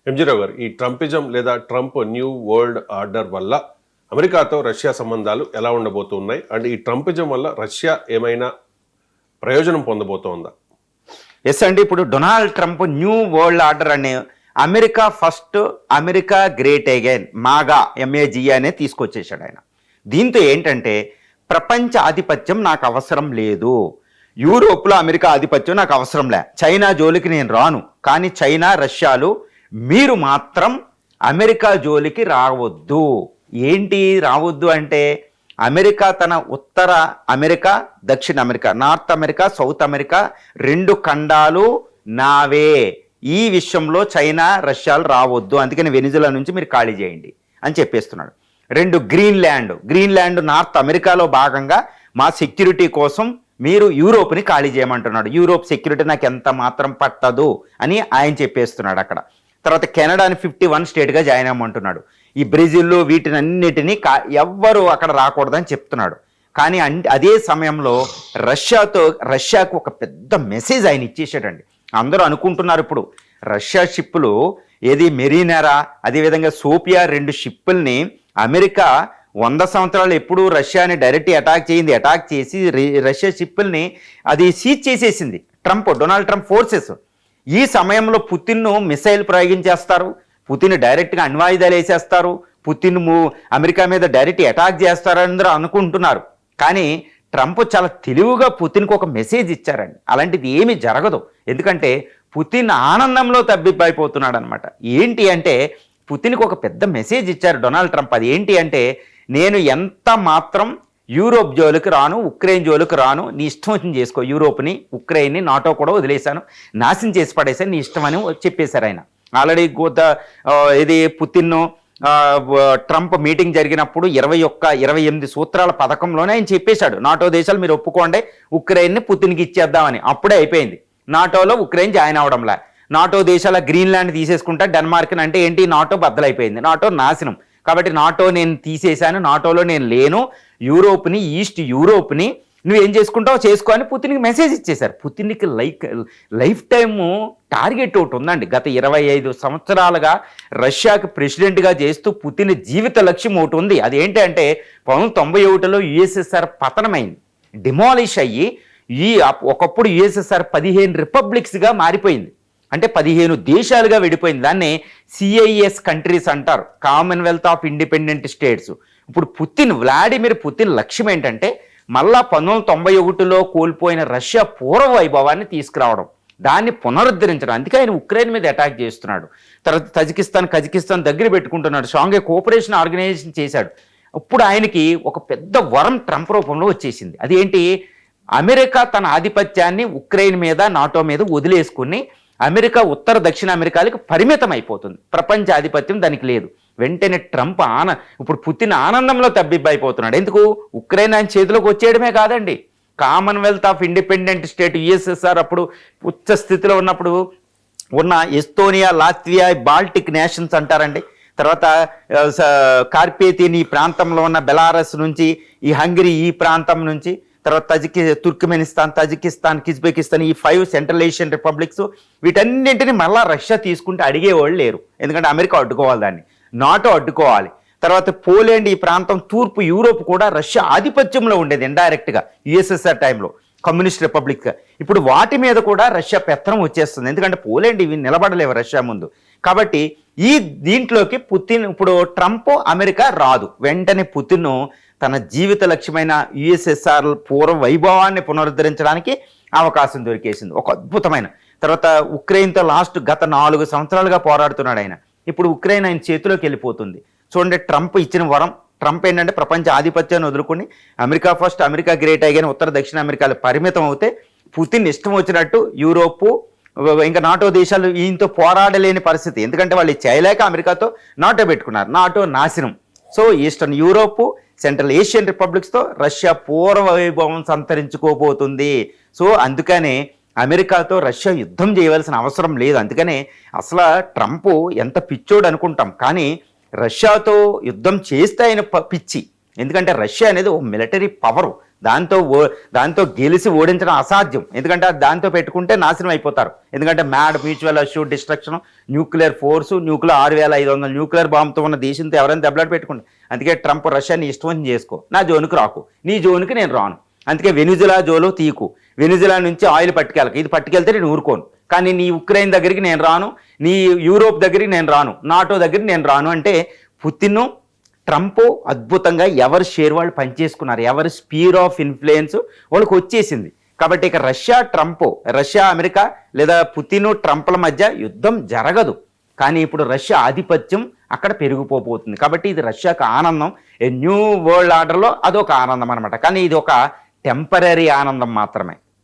ఎంజీరావు గారు, ఈ ట్రంపిజం లేదా ట్రంప్ న్యూ వరల్డ్ ఆర్డర్ వల్ల అమెరికాతో రష్యా సంబంధాలు ఎలా ఉండబోతున్నాయి అండ్ ఈ ట్రంపిజం వల్ల రష్యా ఏమైనా ప్రయోజనం పొందబోతోందా? ఎస్ అండి, ఇప్పుడు Donald Trump new world order అనే America first, America great again, MAGA MAG అనే తీసుకొచ్చేసాడు ఆయన. దీంతో ఏంటంటే ప్రపంచ ఆధిపత్యం నాకు అవసరం లేదు, యూరోప్లో అమెరికా ఆధిపత్యం నాకు అవసరం లే, చైనా జోలికి నేను రాను, కానీ చైనా రష్యాలు మీరు మాత్రం అమెరికా జోలికి రావద్దు. ఏంటి రావద్దు అంటే అమెరికా తన ఉత్తర అమెరికా, దక్షిణ America, north America, south America రెండు ఖండాలు నావే, ఈ విషయంలో చైనా రష్యాలు రావద్దు, అందుకని వెనిజులా నుంచి మీరు ఖాళీ చేయండి అని చెప్పేస్తున్నాడు. రెండు గ్రీన్లాండ్ నార్త్ అమెరికాలో భాగంగా మా సెక్యూరిటీ కోసం మీరు యూరోప్ని ఖాళీ చేయమంటున్నాడు. యూరోప్ సెక్యూరిటీ నాకు ఎంత మాత్రం పట్టదు అని ఆయన చెప్పేస్తున్నాడు అక్కడ. తర్వాత కెనడాని 51 స్టేట్గా జాయిన్ అవ్వమంటున్నాడు. ఈ బ్రెజిల్ వీటినన్నిటినీ ఎవ్వరు అక్కడ రాకూడదని చెప్తున్నాడు. కానీ అదే సమయంలో రష్యాకు ఒక పెద్ద మెసేజ్ ఆయన ఇచ్చేసాడండి. అందరూ అనుకుంటున్నారు ఇప్పుడు రష్యా షిప్పులు ఏది మెరీనారా, అదేవిధంగా సోఫియా 2 షిప్పుల్ని అమెరికా 100 సంవత్సరాలు ఎప్పుడు రష్యాని డైరెక్ట్ అటాక్ చేసి రష్యా షిప్పుల్ని అది సీజ్ చేసేసింది డొనాల్డ్ ట్రంప్ ఫోర్సెస్. ఈ సమయంలో పుతిన్ను మిసైల్ ప్రయోగించేస్తారు, పుతిన్ డైరెక్ట్గా అణ్వాయుధాలు వేసేస్తారు, పుతిన్ అమెరికా మీద డైరెక్ట్ అటాక్ చేస్తారని అందరూ అనుకుంటున్నారు. కానీ ట్రంప్ చాలా తెలివిగా పుతిన్కి ఒక మెసేజ్ ఇచ్చారండి. అలాంటిది ఏమీ జరగదు, ఎందుకంటే పుతిన్ ఆనందంలో తబ్బిబ్బైపోతున్నాడు అనమాట. ఏంటి అంటే పుతిన్కి ఒక పెద్ద మెసేజ్ ఇచ్చారు డొనాల్డ్ ట్రంప్. అది ఏంటి అంటే నేను ఎంత మాత్రం యూరోప్ జోలికి రాను, ఉక్రెయిన్ జోలికి రాను, నీ ఇష్టం వచ్చింది చేసుకో, యూరోప్ని, ఉక్రెయిన్ని, నాటో కూడా వదిలేశాను, నాశనం చేసి పడేసాను, నీ ఇష్టం అని చెప్పేశారు ఆయన. ఆల్రెడీ ఇది పుతిన్ ట్రంప్ మీటింగ్ జరిగినప్పుడు 28 సూత్రాల పథకంలోనే ఆయన చెప్పేశాడు, నాటో దేశాలు మీరు ఒప్పుకోండి, ఉక్రెయిన్ని పుతిన్కి ఇచ్చేద్దామని. అప్పుడే అయిపోయింది, నాటోలో ఉక్రెయిన్ జాయిన్ అవడంలా. నాటో దేశాల గ్రీన్లాండ్ తీసేసుకుంటా, డెన్మార్క్ అంటే ఏంటి, నాటో బద్దలైపోయింది, నాటో నాశనం. కాబట్టి నాటో నేను తీసేశాను, నాటోలో నేను లేను, యూరోప్ని, ఈస్ట్ యూరోప్ని నువ్వేం చేసుకుంటావు చేసుకో అని పుతిన్కి మెసేజ్ ఇచ్చేశారు. పుతిన్కి లైఫ్ టైము టార్గెట్ ఒకటి ఉందండి. గత 25 సంవత్సరాలుగా రష్యాకి ప్రెసిడెంట్గా చేస్తూ పుతిన్ జీవిత లక్ష్యం ఒకటి ఉంది. అదేంటి అంటే 1991లో యుఎస్ఎస్ఆర్ పతనమైంది, డిమాలిష్ అయ్యి ఒకప్పుడు యుఎస్ఎస్ఆర్ 15 రిపబ్లిక్స్గా మారిపోయింది, అంటే 15 దేశాలుగా విడిపోయింది. దాన్ని సిఐఎస్ కంట్రీస్ అంటారు, కామన్వెల్త్ ఆఫ్ ఇండిపెండెంట్ స్టేట్స్. ఇప్పుడు వ్లాడిమిర్ పుతిన్ లక్ష్యం ఏంటంటే మళ్ళా 1991లో కోల్పోయిన రష్యా పూర్వ వైభవాన్ని తీసుకురావడం, దాన్ని పునరుద్ధరించడం. అందుకే ఆయన ఉక్రెయిన్ మీద అటాక్ చేస్తున్నాడు. తర్వాత కజకిస్తాన్ దగ్గర పెట్టుకుంటున్నాడు, షాంఘై కోఆపరేషన్ ఆర్గనైజేషన్ చేశాడు. ఇప్పుడు ఆయనకి ఒక పెద్ద వరం ట్రంప్ రూపంలో వచ్చేసింది. అదేంటి, అమెరికా తన ఆధిపత్యాన్ని ఉక్రెయిన్ మీద, నాటో మీద వదిలేసుకుని అమెరికా ఉత్తర దక్షిణ అమెరికాలకు పరిమితం అయిపోతుంది, ప్రపంచ ఆధిపత్యం దానికి లేదు. వెంటనే ట్రంప్ ఇప్పుడు పుతిన్ ఆనందంలో తబ్బిబ్బైపోతున్నాడు. ఎందుకు, ఉక్రెయిన్ ఆయన చేతిలోకి వచ్చేయడమే కాదండి, Commonwealth of independent state USSR అప్పుడు ఉచ్చ స్థితిలో ఉన్నప్పుడు ఉన్న ఎస్తోనియా, లాత్వియా, బాల్టిక్ నేషన్స్ అంటారండి, తర్వాత కార్పేతియన్ ఈ ప్రాంతంలో ఉన్న బెలారస్ నుంచి, ఈ హంగరీ ఈ ప్రాంతం నుంచి, తర్వాత తుర్క్మెనిస్తాన్, తజికిస్తాన్, కిజ్బెకిస్తాన్, ఈ 5 సెంట్రల్ ఏషియన్ రిపబ్లిక్స్, వీటన్నింటినీ మళ్ళీ రష్యా తీసుకుంటే అడిగేవాళ్ళు లేరు, ఎందుకంటే అమెరికా అడ్డుకోవాలి, దాన్ని నాటో అడ్డుకోవాలి. తర్వాత పోలాండ్ ఈ ప్రాంతం, తూర్పు యూరోప్ కూడా రష్యా ఆధిపత్యంలో ఉండేది ఇండైరెక్ట్గా యుఎస్ఎస్ఆర్ టైంలో, కమ్యూనిస్ట్ రిపబ్లిక్గా. ఇప్పుడు వాటి మీద కూడా రష్యా పెత్తనం వచ్చేస్తుంది, ఎందుకంటే పోలాండ్ ఇవి నిలబడలేవు రష్యా ముందు. కాబట్టి దీంట్లోకి ఇప్పుడు ట్రంప్ అమెరికా రాదు. వెంటనే పుతిన్ తన జీవిత లక్ష్యమైన యుఎస్ఎస్ఆర్ పూర్వ వైభవాన్ని పునరుద్ధరించడానికి అవకాశం దొరికేసింది, ఒక అద్భుతమైన. తర్వాత ఉక్రెయిన్తో గత 4 సంవత్సరాలుగా పోరాడుతున్నాడు ఆయన. ఇప్పుడు ఉక్రెయిన్ ఆయన చేతిలోకి వెళ్ళిపోతుంది. చూడండి, ట్రంప్ ఇచ్చిన వరం. ట్రంప్ ఏంటంటే ప్రపంచ ఆధిపత్యాన్ని వదులుకొని అమెరికా ఫస్ట్, అమెరికా గ్రేట్ అయ్యాని ఉత్తర దక్షిణ అమెరికాలు పరిమితం అవుతే పుతిన్ ఇష్టం వచ్చినట్టు యూరోపు ఇంకా నాటో దేశాలు ఈయనతో పోరాడలేని పరిస్థితి, ఎందుకంటే వాళ్ళు చేయలేక అమెరికాతో నాటో పెట్టుకున్నారు, నాటో నాశనం. So eastern Europe, central Asian రిపబ్లిక్స్తో రష్యా పూర్వ వైభవం సంతరించుకోబోతుంది. సో అందుకనే అమెరికాతో రష్యా యుద్ధం చేయవలసిన అవసరం లేదు. అందుకనే అసలు ట్రంప్ ఎంత పిచ్చోడు అనుకుంటాం, కానీ రష్యాతో యుద్ధం చేస్తే ఆయన పిచ్చి, ఎందుకంటే రష్యా అనేది ఒక మిలిటరీ పవరు, దాంతో గెలిచి ఓడించడం అసాధ్యం. ఎందుకంటే దాంతో పెట్టుకుంటే నాశనం అయిపోతారు. ఎందుకంటే MAD, mutual assured destruction, nuclear force, 6500 nuclear బాంబుతో ఉన్న దేశంతో ఎవరైనా దెబ్బలాట పెట్టుకుంటారు. అందుకే ట్రంప్ రష్యాని ఇష్టం చేసుకో, నా జోన్కి రాకు, నీ జోన్కి నేను రాను. అందుకే వెనిజులా జోలో తీకు, వెనిజులా నుంచి ఆయిల్ పట్టుకెళ్ళక, ఇది పట్టుకెళ్తే నేను ఊరుకోను. కానీ నీ ఉక్రెయిన్ దగ్గరికి నేను రాను, నీ యూరోప్ దగ్గరికి నేను రాను, నాటో దగ్గరికి నేను రాను అంటే పుతిన్ ట్రంప్ అద్భుతంగా ఎవరి షేర్ వాళ్ళు పనిచేసుకున్నారు, ఎవరి స్పీర్ ఆఫ్ ఇన్ఫ్లుయెన్స్ వాళ్ళకి వచ్చేసింది. కాబట్టి ఇక రష్యా అమెరికా లేదా పుతిన్ ట్రంప్ల మధ్య యుద్ధం జరగదు. కానీ ఇప్పుడు రష్యా ఆధిపత్యం అక్కడ పెరిగిపోతుంది. కాబట్టి ఇది రష్యాకు ఆనందం. ఏ న్యూ వరల్డ్ ఆర్డర్లో అదొక ఆనందం అనమాట. కానీ ఇది ఒక టెంపరీ ఆనందం మాత్రమే.